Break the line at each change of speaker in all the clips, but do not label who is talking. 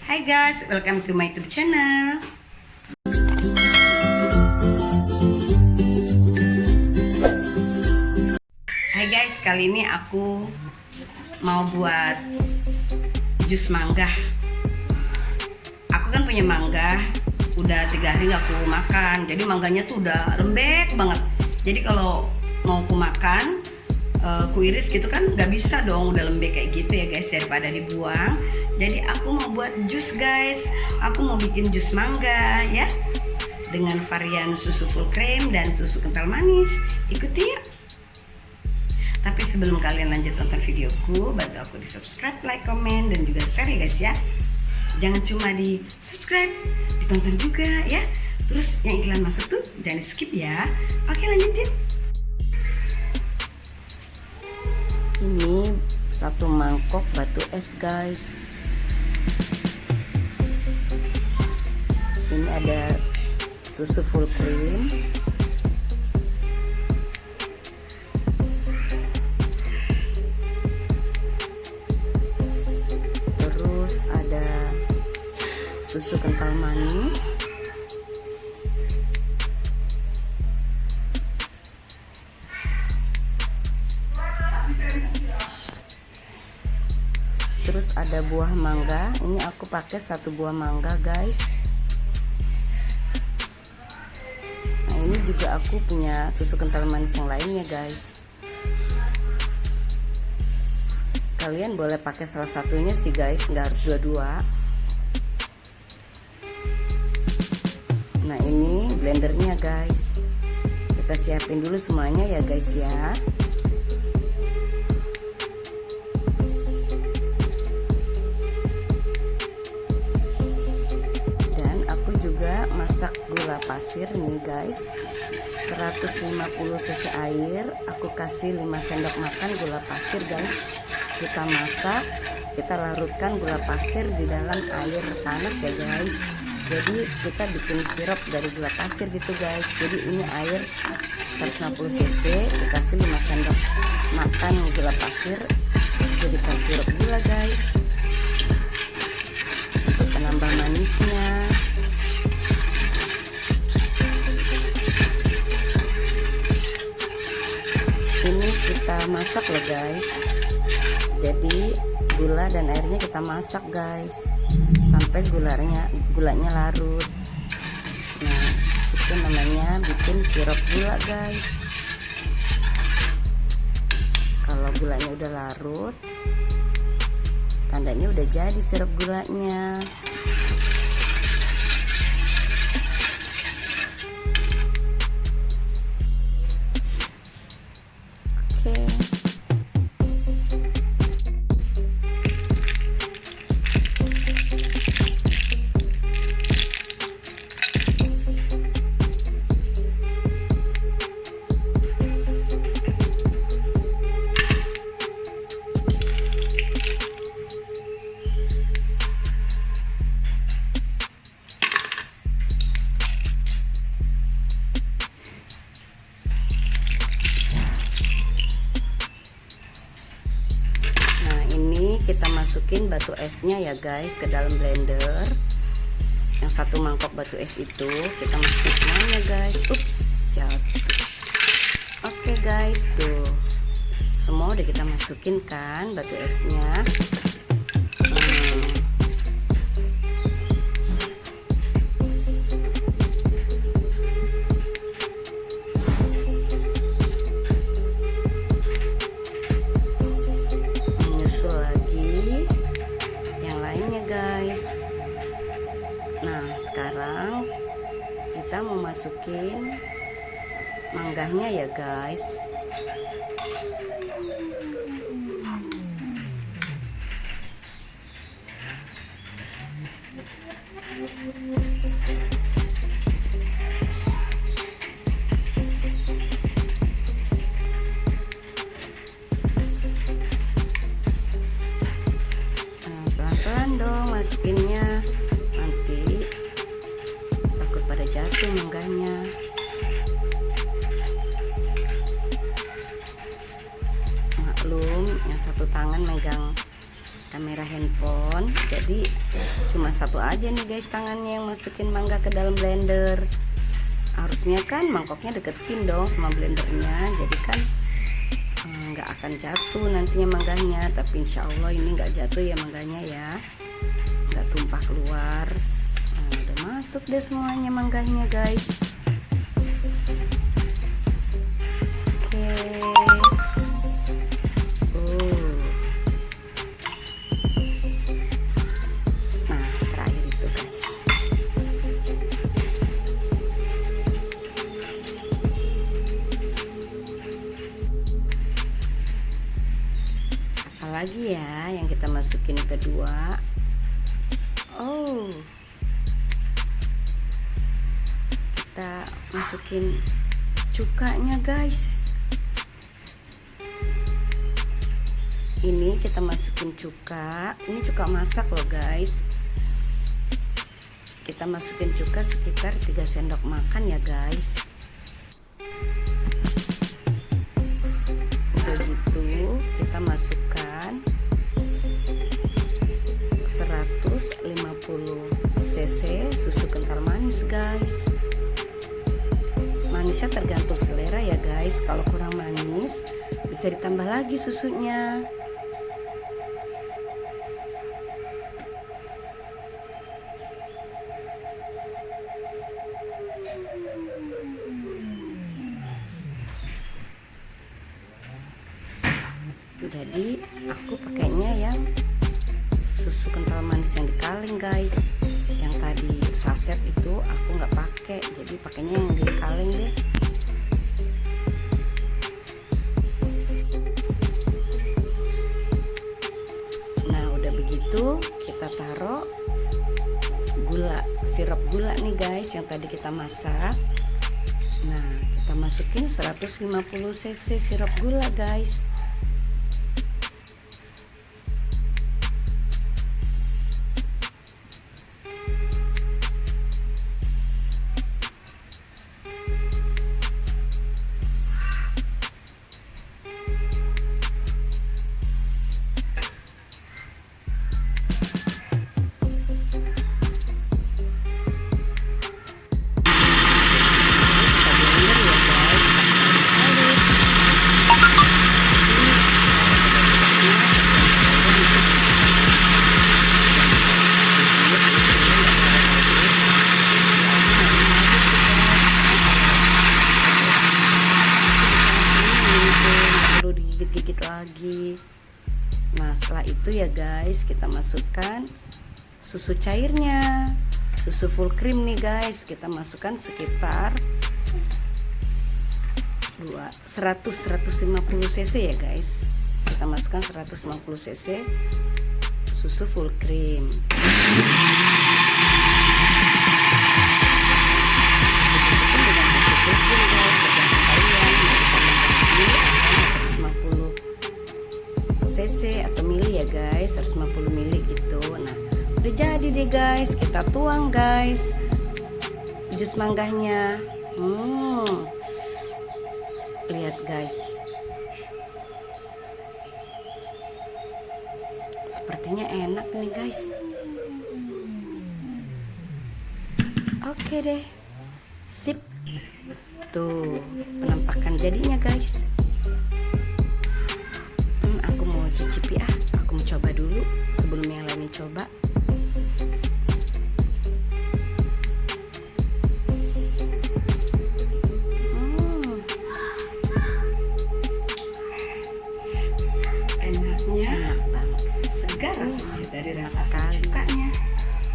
Hai guys, welcome to my YouTube channel. Hai guys, kali ini aku mau buat jus mangga. Aku kan punya mangga, udah 3 hari gak aku makan. Jadi mangganya tuh udah lembek banget. Jadi kalau mau aku makan, ku iris gitu kan nggak bisa dong, udah lembek kayak gitu ya guys, daripada dibuang. Jadi aku mau buat jus guys. Aku mau bikin jus mangga ya, dengan varian susu full cream dan susu kental manis. Ikuti ya. Tapi sebelum kalian lanjut nonton videoku, bantu aku di subscribe, like, komen, dan juga share ya guys ya. Jangan cuma di subscribe, ditonton juga ya. Terus yang iklan masuk tuh jangan di skip ya. Oke, lanjutin.
Ini 1 mangkok batu es guys. Ini ada susu full cream, terus ada susu kental manis, terus ada buah mangga. Ini aku pakai 1 buah mangga guys. Nah ini juga aku punya susu kental manis yang lainnya guys. Kalian boleh pakai salah satunya sih guys, nggak harus dua-dua. Nah ini blendernya guys, kita siapin dulu semuanya ya guys ya. Masak gula pasir nih guys, 150 cc air, aku kasih 5 sendok makan gula pasir guys. Kita masak, kita larutkan gula pasir di dalam air panas ya guys. Jadi kita bikin sirup dari gula pasir gitu guys. Jadi ini air 150 cc dikasih 5 sendok makan gula pasir, jadikan sirup gula guys untuk penambah manisnya. Ini kita masak loh guys. Jadi gula dan airnya kita masak guys sampai gulanya larut. Nah itu namanya bikin sirup gula guys. Kalau gulanya udah larut, tandanya udah jadi sirup gulanya. Kita masukin batu esnya ya guys ke dalam blender. Yang 1 mangkok batu es itu kita masukin semuanya guys. Ups, jatuh. Oke guys, tuh semua udah kita masukin kan batu esnya. Nah sekarang kita mau masukin mangganya ya guys. Pelan-pelan dong masukinnya, nanti takut pada jatuh mangganya. Maklum yang 1 tangan megang kamera handphone, jadi cuma satu aja nih guys tangannya yang masukin mangga ke dalam blender. Harusnya kan mangkoknya deketin dong sama blendernya, jadi kan nggak akan jatuh nantinya mangganya. Tapi insya Allah ini nggak jatuh ya mangganya ya, nggak tumpah keluar. Udah masuk deh semuanya mangganya guys. Oke. Nah terakhir itu guys. Apalagi ya yang kita masukin kedua. Kita masukin cukanya guys. Ini kita masukin cuka. Ini cuka masak loh guys. Kita masukin cuka sekitar 3 sendok makan ya guys. Udah gitu kita masukkan 150 cc susu kental manis guys. Manisnya tergantung selera ya guys. Kalau kurang manis bisa ditambah lagi susunya. Jadi aku pakainya yang susu kental manis yang dikaleng guys. Yang tadi saset itu aku nggak pakai, jadi pakainya yang dikaleng deh. Nah udah begitu kita taruh gula, sirup gula nih guys yang tadi kita masak. Nah kita masukin 150 cc sirup gula guys. Gigit lagi. Nah setelah itu ya guys kita masukkan susu cairnya, susu full cream nih guys. Kita masukkan sekitar 100-150 cc ya guys. Kita masukkan 150 cc susu full cream. cc atau mili ya guys, 150 mili gitu. Nah udah jadi deh guys, kita tuang guys jus mangganya. Lihat guys, sepertinya enak nih guys. Oke deh, sip. Tuh penampakan jadinya guys. Aku mau cicipi aku mau coba dulu sebelum yang lainnya coba.
Enaknya,
enak banget,
segar rasanya dari rasa
sekali.
cukanya,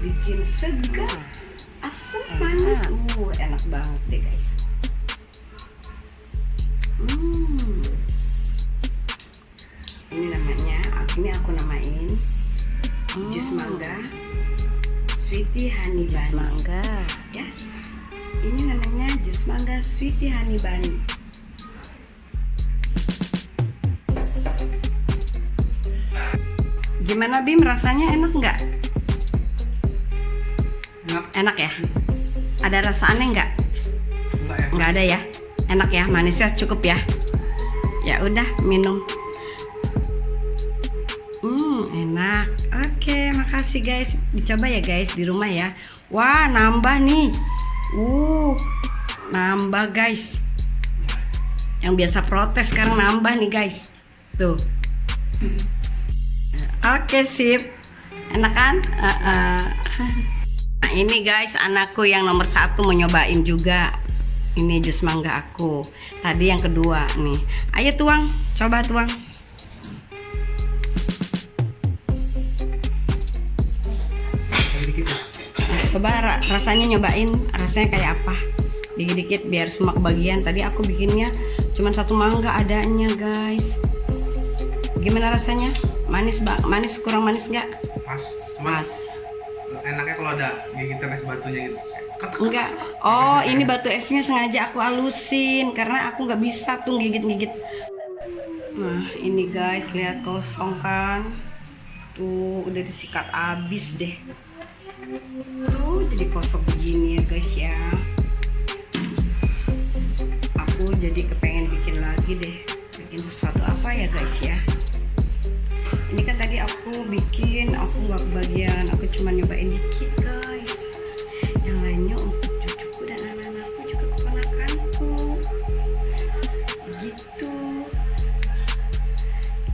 bikin segar, asam manis, enak banget deh guys. Ini aku namain jus mangga sweetie honey
Jus
bunny
mangga.
ya. Ini namanya jus mangga sweetie honey bunny. Gimana Bim, rasanya enak nggak? Enak ya? Ada rasa aneh nggak? Nggak ada ya? Enak ya, manisnya cukup ya? Ya udah minum. Enak. enak. Oke, makasih guys. Dicoba ya guys di rumah ya. Wah, nambah nih. Nambah guys. Yang biasa protes sekarang nambah nih guys. Tuh. Oke, sip. Enak kan? Nah, ini guys, anakku yang nomor 1 mau nyobain juga. Ini jus mangga aku. Tadi yang kedua nih. Ayo tuang, coba tuang. Coba rasanya, nyobain rasanya kayak apa. Dikit-dikit biar semua kebagian. Tadi aku bikinnya cuman 1 mangga adanya guys. Gimana rasanya? Manis, manis, kurang manis nggak?
Pas, cuma
Pas.
enaknya kalau ada gigitan es batunya gitu.
Enggak. Oh, ini batu esnya sengaja aku halusin karena aku nggak bisa tuh gigit-gigit. Nah, ini guys, lihat kosong kan? Tuh, udah disikat abis deh. Tuh, jadi kosong begini ya guys ya. Aku jadi kepengen bikin lagi deh. Bikin sesuatu apa ya guys ya. Ini kan tadi aku bikin, aku nggak kebagian. Aku cuma nyobain dikit guys. Yang lainnya untuk cucuku dan anak-anakku juga keponakanku. Gitu.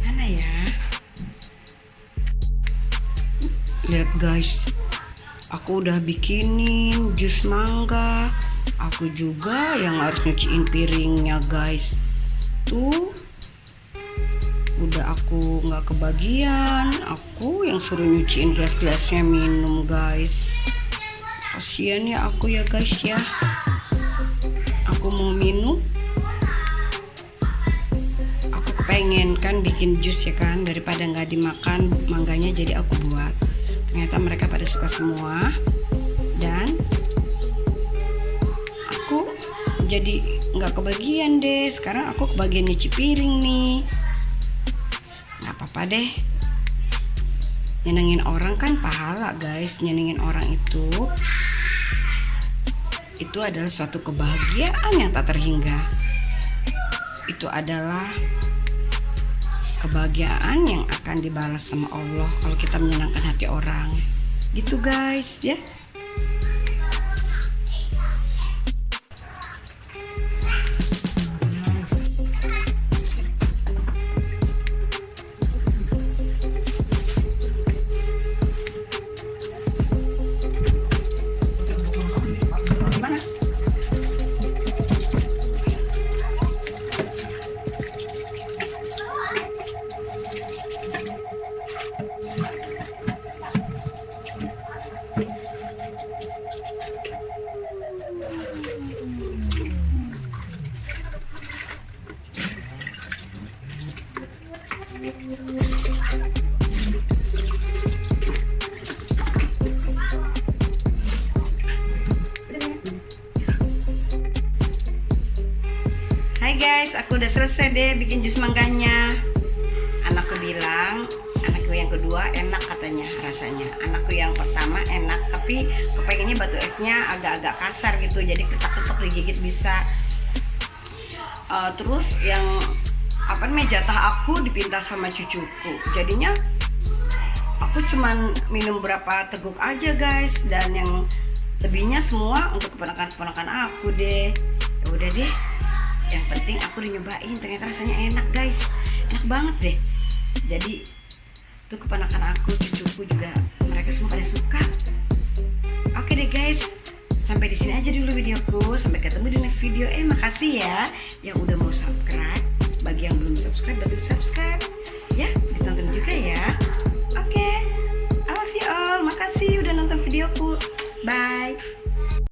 Mana ya? Lihat guys, aku udah bikinin jus mangga. Aku juga yang harus nyuciin piringnya guys. Tuh, udah aku nggak kebagian. Aku yang suruh nyuciin gelas-gelasnya minum guys. Kasian ya aku ya guys ya. Aku mau minum. Aku kepengen kan bikin jus ya kan, daripada nggak dimakan mangganya, jadi aku buat. Ternyata mereka pada suka semua. Dan aku jadi nggak kebagian deh. Sekarang aku kebagian nyuci piring nih. Nggak apa-apa deh. Nyenengin orang kan pahala guys. Nyenengin orang itu adalah suatu kebahagiaan yang tak terhingga. Itu adalah kebahagiaan yang akan dibalas sama Allah kalau kita menyenangkan hati orang. Gitu guys ya. Hai guys, aku udah selesai deh bikin jus mangganya. Anakku bilang, anakku yang kedua enak katanya rasanya. Anakku yang pertama enak, tapi kepengennya batu esnya agak-agak kasar gitu, jadi ketak-ketok digigit bisa. Terus yang apa namanya, jatah aku dipintar sama cucuku. Jadinya aku cuman minum berapa teguk aja guys, dan yang lebihnya semua untuk keponakan-keponakan aku deh. Ya udah deh. Yang penting aku udah nyobain, ternyata rasanya enak guys. Enak banget deh. Jadi tuh keponakan aku, cucuku juga, mereka semua pada suka. Oke deh guys. Sampai di sini aja dulu videoku. Sampai ketemu di next video. Makasih ya yang udah mau subscribe. Bagi yang belum subscribe, bantu subscribe ya, ditonton juga ya. Oke, I love you all. Makasih udah nonton videoku. Bye.